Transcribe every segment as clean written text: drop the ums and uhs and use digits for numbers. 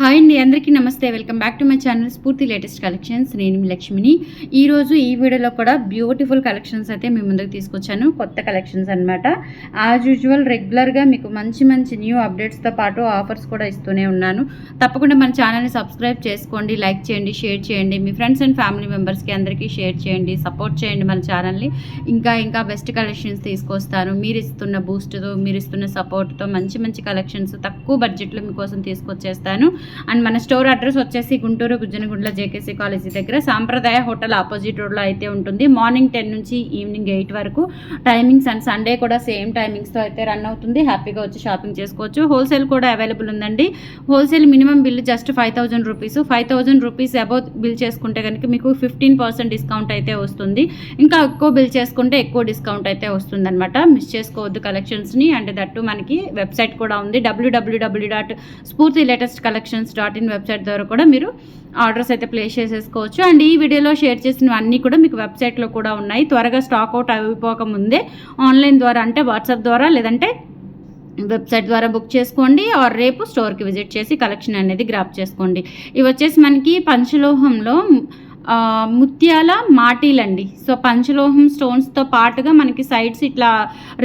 Hi అండి, అందరికీ నమస్తే. Welcome back to my channel స్ఫూర్తి లేటెస్ట్ కలెక్షన్స్. నేను మీ లక్ష్మిని. ఈరోజు ఈ వీడియోలో కూడా బ్యూటిఫుల్ కలెక్షన్స్ అయితే మీ ముందుకు తీసుకొచ్చాను. కొత్త కలెక్షన్స్ అనమాట. యాజ్ యూజువల్ రెగ్యులర్గా మీకు మంచి మంచి న్యూ అప్డేట్స్తో పాటు ఆఫర్స్ కూడా ఇస్తూనే ఉన్నాను. తప్పకుండా మన ఛానల్ని సబ్స్క్రైబ్ చేసుకోండి, లైక్ చేయండి, షేర్ చేయండి. మీ ఫ్రెండ్స్ అండ్ ఫ్యామిలీ మెంబర్స్కి అందరికీ షేర్ చేయండి, సపోర్ట్ చేయండి మన ఛానల్ని. ఇంకా బెస్ట్ కలెక్షన్స్ తీసుకొస్తాను. మీరు ఇస్తున్న బూస్ట్తో, మీరు ఇస్తున్న సపోర్ట్తో మంచి మంచి కలెక్షన్స్ తక్కువ బడ్జెట్లో మీకోసం తీసుకొచ్చేస్తాను. అండ్ మన స్టోర్ అడ్రస్ వచ్చేసి గుంటూరు గుజ్జనగుండ్ల జేకేసీ కాలేజీ దగ్గర సాంప్రదాయ హోటల్ ఆపోజిట్ రోడ్లో అయితే ఉంటుంది. మార్నింగ్ 10 నుంచి ఈవినింగ్ 8 వరకు టైమింగ్స్. అండ్ సండే కూడా సేమ్ టైమింగ్స్తో అయితే రన్ అవుతుంది. హ్యాపీగా వచ్చి షాపింగ్ చేసుకోవచ్చు. హోల్సేల్ కూడా అవైలబుల్ ఉందండి. Wholesale minimum bill just 5,000 rupees. 5,000 rupees above bill చేసుకుంటే కనుక మీకు 15% డిస్కౌంట్ అయితే వస్తుంది. ఇంకా ఎక్కువ బిల్ చేసుకుంటే ఎక్కువ డిస్కౌంట్ అయితే వస్తుంది అనమాట. మిస్ చేసుకోవద్దు కలెక్షన్స్ని. అండ్ దట్టు మనకి వెబ్సైట్ కూడా ఉంది. www.spurtilatestcollections.in వెబ్సైట్ ద్వారా కూడా మీరు ఆర్డర్స్ అయితే ప్లేస్ చేసేసుకోవచ్చు. అండ్ ఈ వీడియోలో షేర్ చేసినవన్నీ కూడా మీకు వెబ్సైట్లో కూడా ఉన్నాయి. త్వరగా స్టాక్ అవుట్ అయిపోకముందే ఆన్లైన్ ద్వారా అంటే వాట్సాప్ ద్వారా లేదంటే వెబ్సైట్ ద్వారా బుక్ చేసుకోండి. ఆర్ రేపు స్టోర్కి విజిట్ చేసి కలెక్షన్ అనేది గ్రాప్ చేసుకోండి. ఇవి వచ్చేసి మనకి పంచలోహంలో ముత్యాల మాటీలండి. సో పంచలోహం స్టోన్స్తో పాటుగా మనకి సైడ్స్ ఇట్లా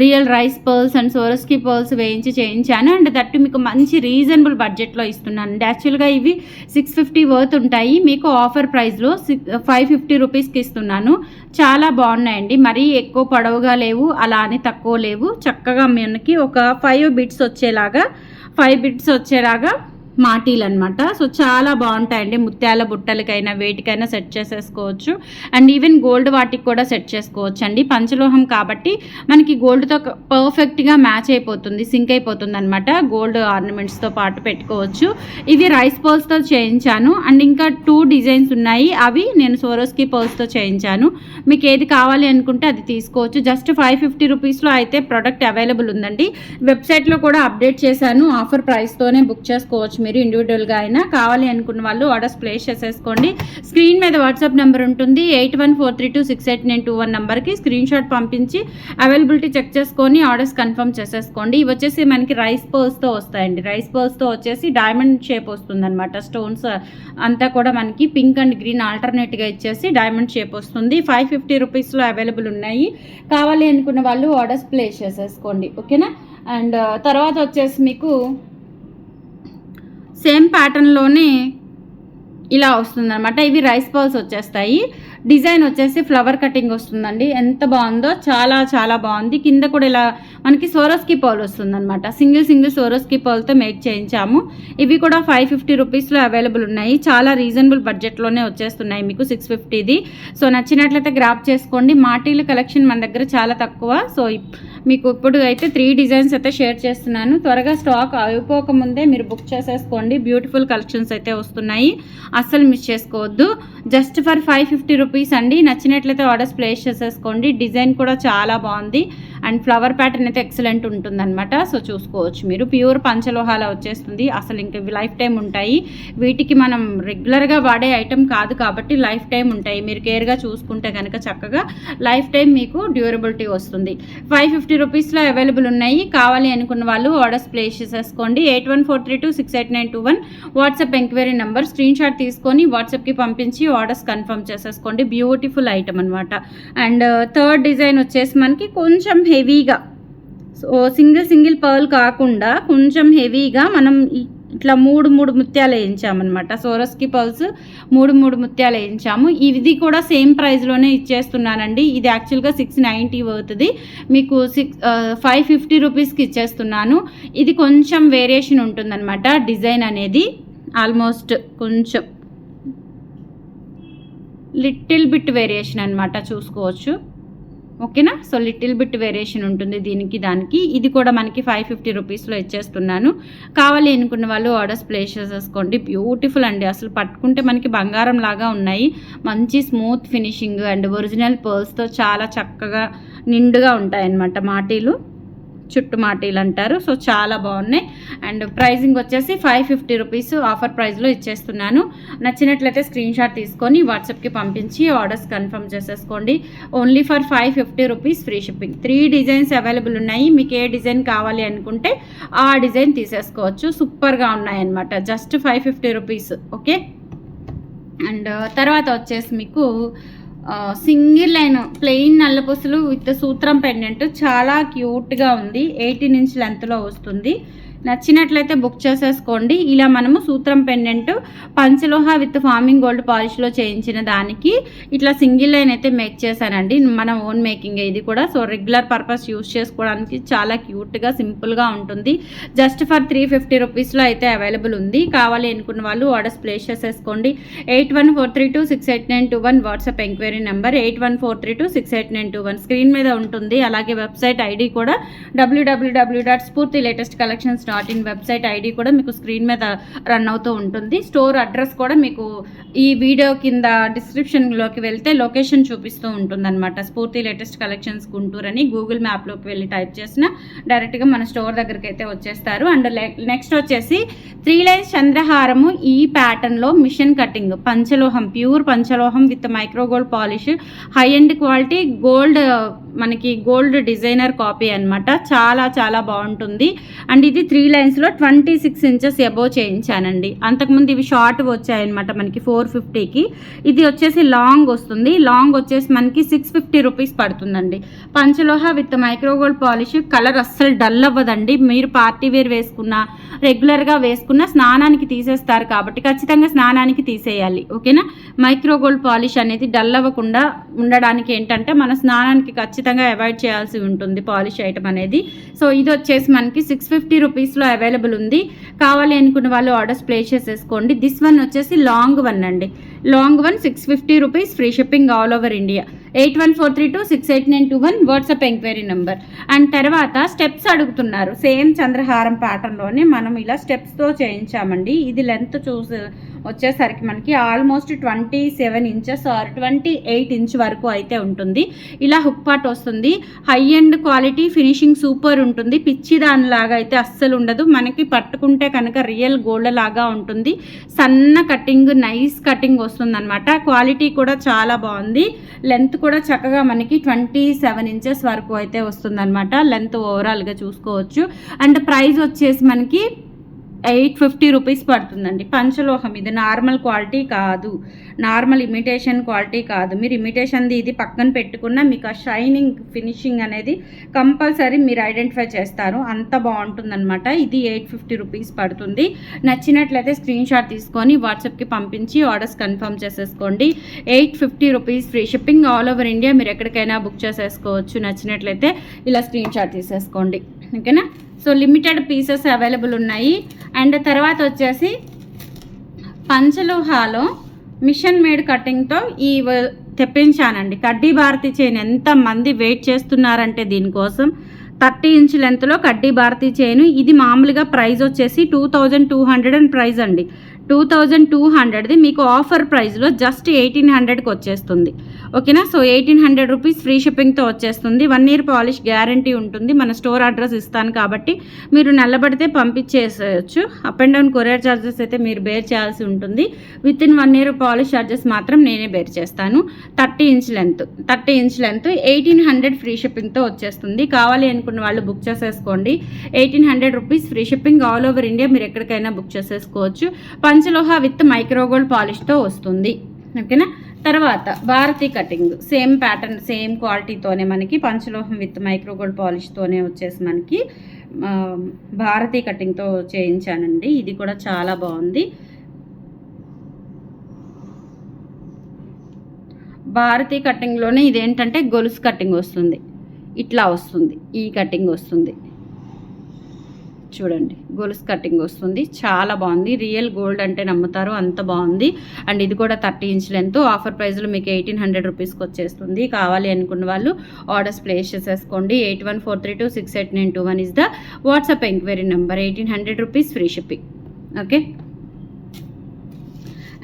real rice pearls and సోరస్కి pearls వేయించి చేయించాను. అండ్ దట్టు మీకు మంచి రీజనబుల్ బడ్జెట్లో ఇస్తున్నాను అండి. యాక్చువల్గా ఇవి 650 వర్త్ ఉంటాయి. మీకు ఆఫర్ ప్రైస్లో 550 రూపీస్కి ఇస్తున్నాను. చాలా బాగున్నాయండి. మరీ ఎక్కువ పొడవుగా లేవు, అలా అని తక్కువ లేవు. చక్కగా మనకి ఒక 5 బిట్స్ వచ్చేలాగా మాటీలు అనమాట. సో చాలా బాగుంటాయండి. ముత్యాల బుట్టలకైనా వేటికైనా సెట్ చేసేసుకోవచ్చు. అండ్ ఈవెన్ గోల్డ్ వాటికి కూడా సెట్ చేసుకోవచ్చు అండి. పంచలోహం కాబట్టి మనకి గోల్డ్తో పర్ఫెక్ట్గా మ్యాచ్ అయిపోతుంది, సింక్ అయిపోతుంది అనమాట. గోల్డ్ ఆర్నమెంట్స్తో పాటు పెట్టుకోవచ్చు. ఇవి రైస్ పర్ల్స్తో చేయించాను. అండ్ ఇంకా 2 డిజైన్స్ ఉన్నాయి. అవి నేను సోరోస్కి పర్ల్స్తో చేయించాను. మీకు ఏది కావాలి అనుకుంటే అది తీసుకోవచ్చు. జస్ట్ 550 రూపీస్లో అయితే ప్రోడక్ట్ అవైలబుల్ ఉందండి. వెబ్సైట్లో కూడా అప్డేట్ చేశాను. ఆఫర్ ప్రైస్తోనే బుక్ చేసుకోవచ్చు. మీరు ఇండివిజువల్గా అయినా కావాలి అనుకున్న వాళ్ళు ఆర్డర్స్ ప్లేస్ చేసేసుకోండి. స్క్రీన్ మీద వాట్సాప్ నెంబర్ ఉంటుంది. 8143268921 నెంబర్కి స్క్రీన్ షాట్ పంపించి అవైలబిలిటీ చెక్ చేసుకొని ఆర్డర్స్ కన్ఫర్మ్ చేసేసుకోండి. ఇవి వచ్చేసి మనకి రైస్ పర్ల్స్తో వస్తాయండి. రైస్ పర్ల్స్తో వచ్చేసి డైమండ్ షేప్ వస్తుంది అనమాట. స్టోన్స్ అంతా కూడా మనకి పింక్ అండ్ గ్రీన్ ఆల్టర్నేట్గా ఇచ్చేసి డైమండ్ షేప్ వస్తుంది. 550 రూపీస్లో అవైలబుల్ ఉన్నాయి. కావాలి అనుకున్న వాళ్ళు ఆర్డర్స్ ప్లేస్ చేసేసుకోండి, ఓకేనా. అండ్ తర్వాత వచ్చేసి మీకు సేమ్ ప్యాటర్న్లోనే ఇలా వస్తుందన్నమాట. ఇవి రైస్ పర్ల్స్ వచ్చేస్తాయి. డిజైన్ వచ్చేసి ఫ్లవర్ కటింగ్ వస్తుందండి. ఎంత బాగుందో, చాలా చాలా బాగుంది. కింద కూడా ఇలా మనకి సోరోస్కి పర్ల్ వస్తుందన్నమాట. సింగిల్ సోరోస్కి పర్ల్తో మేక్ చేయించాము. ఇవి కూడా 550 రూపీస్లో అవైలబుల్ ఉన్నాయి. చాలా రీజనబుల్ బడ్జెట్లోనే వచ్చేస్తున్నాయి మీకు 650ది. సో నచ్చినట్లయితే గ్రాప్ చేసుకోండి. మాటీల కలెక్షన్ మన దగ్గర చాలా తక్కువ. సో మీకు ఇప్పుడు అయితే 3 డిజైన్స్ అయితే షేర్ చేస్తున్నాను. త్వరగా స్టాక్ అయిపోకముందే మీరు బుక్ చేసేసుకోండి. బ్యూటిఫుల్ కలెక్షన్స్ అయితే వస్తున్నాయి, అస్సలు మిస్ చేసుకోవద్దు. జస్ట్ ఫర్ 550 రూపీస్ అండి. నచ్చినట్లయితే ఆర్డర్స్ ప్లేస్ చేసేసుకోండి. డిజైన్ కూడా చాలా బాగుంది. అండ్ ఫ్లవర్ ప్యాటర్న్ అయితే ఎక్సలెంట్ ఉంటుందన్నమాట. సో చూసుకోవచ్చు మీరు. ప్యూర్ పంచలోహాల వచ్చేస్తుంది. అసలు ఇంకా ఇవి లైఫ్ టైం ఉంటాయి. వీటికి మనం రెగ్యులర్గా వాడే ఐటమ్ కాదు కాబట్టి లైఫ్ టైం ఉంటాయి. మీరు కేర్గా చూసుకుంటే కనుక చక్కగా లైఫ్ టైం మీకు డ్యూరబిలిటీ వస్తుంది. 550 రూపీస్లో అవైలబుల్ ఉన్నాయి. కావాలి అనుకున్న వాళ్ళు ఆర్డర్స్ ప్లేస్ చేసేసుకోండి. 8143268921 WhatsApp enquiry number. Screen shot తీసుకొని వాట్సాప్కి పంపించి ఆర్డర్స్ కన్ఫర్మ్ చేసేసుకోండి. బ్యూటిఫుల్ ఐటమ్ అనమాట. అండ్ థర్డ్ డిజైన్ వచ్చేసి మనకి కొంచెం హెవీగా, సో సింగిల్ పర్ల్ కాకుండా కొంచెం హెవీగా మనం ఇట్లా మూడు ముత్యాలు వేయించామన్నమాట. సోరస్కి పర్ల్స్ 3 ముత్యాలు వేయించాము. ఇది కూడా సేమ్ ప్రైస్లోనే ఇచ్చేస్తున్నానండి. ఇది యాక్చువల్గా 690 అవుతుంది. మీకు 550 రూపీస్కి ఇచ్చేస్తున్నాను. ఇది కొంచెం వేరియేషన్ ఉంటుందన్నమాట. డిజైన్ అనేది ఆల్మోస్ట్ కొంచెం లిటిల్ బిట్ వేరియేషన్ అనమాట, చూసుకోవచ్చు, ఓకేనా. సో లిటిల్ బిట్ వేరియేషన్ ఉంటుంది దీనికి దానికి. ఇది కూడా మనకి 550 రూపీస్లో ఇచ్చేస్తున్నాను. కావాలి అనుకున్న వాళ్ళు ఆర్డర్స్ ప్లేస్ చేసేసుకోండి. బ్యూటిఫుల్ అండి. అసలు పట్టుకుంటే మనకి బంగారం లాగా ఉన్నాయి. మంచి స్మూత్ ఫినిషింగ్ అండ్ ఒరిజినల్ పర్ల్స్తో చాలా చక్కగా నిండుగా ఉంటాయన్నమాట మాటీలు. చుట్టుమాటీలు అంటారు. సో చాలా బాగున్నాయి. అండ్ ప్రైజింగ్ వచ్చేసి 550 రూపీస్ ఆఫర్ ప్రైస్లో ఇచ్చేస్తున్నాను. నచ్చినట్లయితే స్క్రీన్ షాట్ తీసుకొని వాట్సాప్కి పంపించి ఆర్డర్స్ కన్ఫర్మ్ చేసేసుకోండి. Only for 550 rupees free shipping. 3 designs available ఉన్నాయి. మీకు ఏ డిజైన్ కావాలి అనుకుంటే ఆ డిజైన్ తీసేసుకోవచ్చు. సూపర్గా ఉన్నాయన్నమాట. Just 550 rupees. ఓకే. అండ్ తర్వాత వచ్చేసి మీకు సింగిల్ లైన్ ప్లెయిన్ నల్లపూసలు విత్ సూత్రం పెండెంట్ చాలా క్యూట్గా ఉంది. 18 ఇంచ్ లెంత్లో వస్తుంది. నచ్చినట్లయితే బుక్ చేసేసుకోండి. ఇలా మనము సూత్రం పెండెంట్ పంచలోహ విత్ ఫార్మింగ్ గోల్డ్ పాలిష్లో చేయించిన దానికి ఇట్లా సింగిల్ లైన్ అయితే మేక్ చేశానండి. మన ఓన్ మేకింగ్ ఇది కూడా. సో రెగ్యులర్ పర్పస్ యూస్ చేసుకోవడానికి చాలా క్యూట్గా సింపుల్గా ఉంటుంది. జస్ట్ ఫర్ 350 రూపీస్లో అయితే అవైలబుల్ ఉంది. కావాలి అనుకున్న వాళ్ళు ఆర్డర్స్ ప్లేస్ చేసేసుకోండి. 8143268921 వాట్సాప్ ఎంక్వైరీ నెంబర్ 8143268921 స్క్రీన్ మీద ఉంటుంది. అలాగే వెబ్సైట్ ఐడి కూడా www.spurtilatestcollections.in వెబ్సైట్ ఐడి కూడా మీకు స్క్రీన్ మీద రన్ అవుతూ ఉంటుంది. స్టోర్ అడ్రస్ కూడా మీకు ఈ వీడియో కింద డిస్క్రిప్షన్లోకి వెళ్తే లొకేషన్ చూపిస్తూ ఉంటుంది అనమాట. స్ఫూర్తి లేటెస్ట్ కలెక్షన్స్ గుంటూరు అని గూగుల్ మ్యాప్లోకి వెళ్ళి టైప్ చేసిన డైరెక్ట్గా మన స్టోర్ దగ్గరికి అయితే వచ్చేస్తారు. అండ్ నెక్స్ట్ వచ్చేసి 3 లైన్స్ చంద్రహారము ఈ ప్యాటర్న్లో మిషన్ కటింగ్ పంచలోహం, ప్యూర్ పంచలోహం with micro gold polish, high end quality gold, మనకి గోల్డ్ డిజైనర్ కాపీ అనమాట. చాలా చాలా బాగుంటుంది. అండ్ ఇది 3 లైన్స్లో 26 ఇంచెస్ అబోవ్ చేయించానండి. అంతకుముందు ఇవి షార్ట్ వచ్చాయన్నమాట మనకి 450కి. ఇది వచ్చేసి లాంగ్ వస్తుంది. లాంగ్ వచ్చేసి మనకి 650 రూపీస్ పడుతుందండి. పంచలోహ విత్ మైక్రోగోల్డ్ పాలిష్. కలర్ అస్సలు డల్ అవ్వదండి. మీరు పార్టీ వేర్ వేసుకున్నా రెగ్యులర్గా వేసుకున్నా స్నానానికి తీసేస్తారు కాబట్టి ఖచ్చితంగా స్నానానికి తీసేయాలి. ఓకేనా. మైక్రోగోల్డ్ పాలిష్ అనేది డల్ అవ్వకుండా ఉండడానికి ఏంటంటే మన స్నానానికి ఖచ్చితంగా అవాయిడ్ చేయాల్సి ఉంటుంది పాలిష్ ఐటమ్ అనేది. సో ఇది వచ్చేసి మనకి 650 రూపీస్లో అవైలబుల్ ఉంది. కావాలి అనుకున్న వాళ్ళు ఆర్డర్స్ ప్లేస్ చేసేసుకోండి. దిస్ వన్ వచ్చేసి లాంగ్ వన్ అండి. Long one 650 rupees free shipping all over India. 8143268921 WhatsApp enquiry number. And తర్వాత స్టెప్స్ అడుగుతున్నారు. సేమ్ చంద్రహారం ప్యాటర్న్లోనే మనం ఇలా స్టెప్స్తో చేయించామండి. ఇది లెంత్ చూసి వచ్చేసరికి మనకి ఆల్మోస్ట్ 27 ఇంచెస్ ఆర్ 28 ఇంచ్ వరకు అయితే ఉంటుంది. ఇలా హుక్ పార్ట్ వస్తుంది. High end quality finishing super ఉంటుంది. పిచ్చి దానిలాగా అయితే అస్సలు ఉండదు. మనకి పట్టుకుంటే కనుక రియల్ గోల్డ్ లాగా ఉంటుంది. సన్న కటింగ్, నైస్ కటింగ్ వస్తుంది అనమాట. క్వాలిటీ కూడా చాలా బాగుంది. లెంత్ కూడా చక్కగా మనకి 27 ఇంచెస్ వరకు అయితే వస్తుందన్నమాట. లెంత్ ఓవరాల్గా చూసుకోవచ్చు. అండ్ ప్రైస్ వచ్చేసి మనకి 850 రూపీస్ పడుతుందండి. పంచలోహం ఇది నార్మల్ క్వాలిటీ కాదు, నార్మల్ ఇమిటేషన్ క్వాలిటీ కాదు. మీరు ఇమిటేషన్ది ఇది పక్కన పెట్టుకున్నా మీకు ఆ షైనింగ్ ఫినిషింగ్ అనేది కంపల్సరీ మీరు ఐడెంటిఫై చేస్తారు. అంత బాగుంటుందన్నమాట. ఇది 850 రూపీస్ పడుతుంది. నచ్చినట్లయితే స్క్రీన్ షాట్ తీసుకొని వాట్సాప్కి పంపించి ఆర్డర్స్ కన్ఫర్మ్ చేసేసుకోండి. 850 rupees free shipping all over India. మీరు ఎక్కడికైనా బుక్ చేసేసుకోవచ్చు. నచ్చినట్లయితే ఇలా స్క్రీన్ షాట్ తీసేసుకోండి. ఓకేనా. సో లిమిటెడ్ పీసెస్ అవైలబుల్ ఉన్నాయి. అండ్ తర్వాత వచ్చేసి పంచలోహాలో మిషన్ మేడ్ కటింగ్తో ఈ తెప్పించానండి. కడ్డీ భారతి చైన్. ఎంతమంది వెయిట్ చేస్తున్నారంటే దీనికోసం. 30 ఇంచ్ లెంత్లో కడ్డీ భారతి చైన్. ఇది మామూలుగా ప్రైస్ వచ్చేసి 2200 అని ప్రైస్ అండి. 2200ది మీకు ఆఫర్ ప్రైస్లో జస్ట్ 1800కి వచ్చేస్తుంది. ఓకేనా. సో 1800 రూపీస్ ఫ్రీ షిప్పింగ్తో వచ్చేస్తుంది. 1 ఇయర్ పాలిష్ గ్యారంటీ ఉంటుంది. మన స్టోర్ అడ్రస్ ఇస్తాను కాబట్టి మీరు నల్లబడితే పంపించేసేయచ్చు. Up and down courier charges అయితే మీరు బేర్ చేయాల్సి ఉంటుంది. Within 1 year polish charges మాత్రం నేనే బేర్ చేస్తాను. 30 ఇంచ్ లెంత్ 1800 ఫ్రీ షిప్పింగ్తో వచ్చేస్తుంది. కావాలి అనుకున్న వాళ్ళు బుక్ చేసేసుకోండి. 1800 rupees free shipping all over India. మీరు ఎక్కడికైనా బుక్ చేసేసుకోవచ్చు. పంచలోహ విత్ మైక్రోగోల్డ్ పాలిష్తో వస్తుంది. ఓకేనా. తర్వాత Bharati cutting. Same pattern, same క్వాలిటీతోనే మనకి పంచలోహం విత్ మైక్రోగోల్డ్ పాలిష్తోనే వచ్చేసి మనకి భారతీ కటింగ్తో చేయించానండి. ఇది కూడా చాలా బాగుంది. భారతీ కటింగ్లోనే ఇదేంటంటే గొలుసు కటింగ్ వస్తుంది. ఇట్లా వస్తుంది. ఈ కటింగ్ వస్తుంది చూడండి. గొలుసు కటింగ్ వస్తుంది. చాలా బాగుంది. రియల్ గోల్డ్ అంటే నమ్ముతారు, అంత బాగుంది. అండ్ ఇది కూడా 30 ఇంచ్ లెంత్. ఆఫర్ ప్రైస్లో మీకు 1800 రూపీస్కి వచ్చేస్తుంది. కావాలి అనుకున్న వాళ్ళు ఆర్డర్స్ ప్లేస్ చేసేసుకోండి. 8143268921 is the WhatsApp enquiry number. 1800 rupees free shipping. Okay.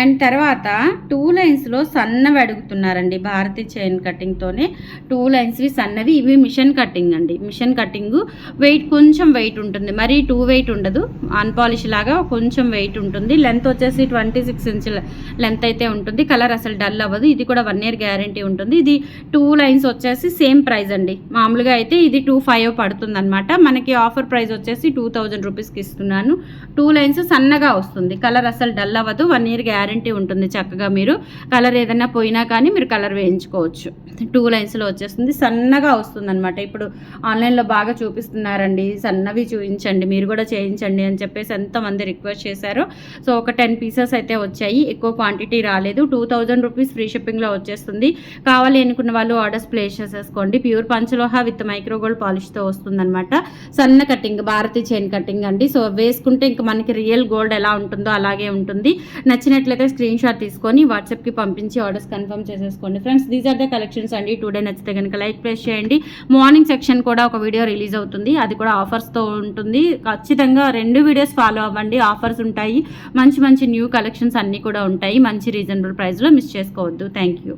And తర్వాత 2 లైన్స్లో సన్నవి అడుగుతున్నారండి, భారతి చైన్ కటింగ్తోనే 2 లైన్స్వి సన్నవి. ఇవి మిషన్ కటింగ్ అండి, మిషన్ కటింగ్. వెయిట్ కొంచెం వెయిట్ ఉంటుంది, మరి 2 వెయిట్ ఉండదు, అన్పాలిష్ లాగా కొంచెం వెయిట్ ఉంటుంది. లెంత్ వచ్చేసి 26 ఇంచుల లెంత్ అయితే ఉంటుంది. కలర్ అసలు డల్ అవ్వదు. ఇది కూడా 1 ఇయర్ గ్యారంటీ ఉంటుంది. ఇది 2 లైన్స్ వచ్చేసి సేమ్ ప్రైస్ అండి. మామూలుగా అయితే ఇది 25 పడుతుంది అనమాట. మనకి ఆఫర్ ప్రైస్ వచ్చేసి 2000 రూపీస్కి ఇస్తున్నాను. 2 లైన్స్ సన్నగా వస్తుంది, కలర్ అసలు డల్ అవ్వదు, 1 ఇయర్ గ్యారంటీ ఉంటుంది. చక్కగా మీరు కలర్ ఏదైనా పోయినా కానీ మీరు కలర్ వేయించుకోవచ్చు. 2 లైన్స్లో వచ్చేస్తుంది, సన్నగా వస్తుంది అనమాట. ఇప్పుడు ఆన్లైన్లో బాగా చూపిస్తున్నారండి, సన్నవి చూపించండి, మీరు కూడా చేయించండి అని చెప్పేసి ఎంతమంది రిక్వెస్ట్ చేశారో. సో ఒక 10 పీసెస్ అయితే వచ్చాయి, ఎక్కువ క్వాంటిటీ రాలేదు. 2000 రూపీస్ ఫ్రీ షిప్పింగ్లో వచ్చేస్తుంది. కావాలి అనుకున్న వాళ్ళు ఆర్డర్స్ ప్లేస్ చేసేసుకోండి. ప్యూర్ పంచలోహ విత్ మైక్రో గోల్డ్ పాలిష్తో వస్తుందన్నమాట. సన్న కటింగ్, భారతీ చైన్ కటింగ్ అండి. సో వేసుకుంటే ఇంకా మనకి రియల్ గోల్డ్ ఎలా ఉంటుందో అలాగే ఉంటుంది. నచ్చినట్లయితే స్క్రీన్ షాట్ తీసుకొని వాట్సాప్కి పంపించి ఆర్డర్స్ కన్ఫర్మ్ చేసేసుకోండి friends. These are the collections అండి. టుడే నచ్చితే కనుక లైక్ ప్రెస్ చేయండి. మార్నింగ్ సెక్షన్ కూడా ఒక వీడియో రిలీజ్ అవుతుంది, అది కూడా ఆఫర్స్తో ఉంటుంది. ఖచ్చితంగా 2 వీడియోస్ ఫాలో అవ్వండి, ఆఫర్స్ ఉంటాయి. మంచి మంచి న్యూ కలెక్షన్స్ అన్నీ కూడా ఉంటాయి. మంచి రీజనబుల్ ప్రైస్లో మిస్ చేసుకోవద్దు. Thank you.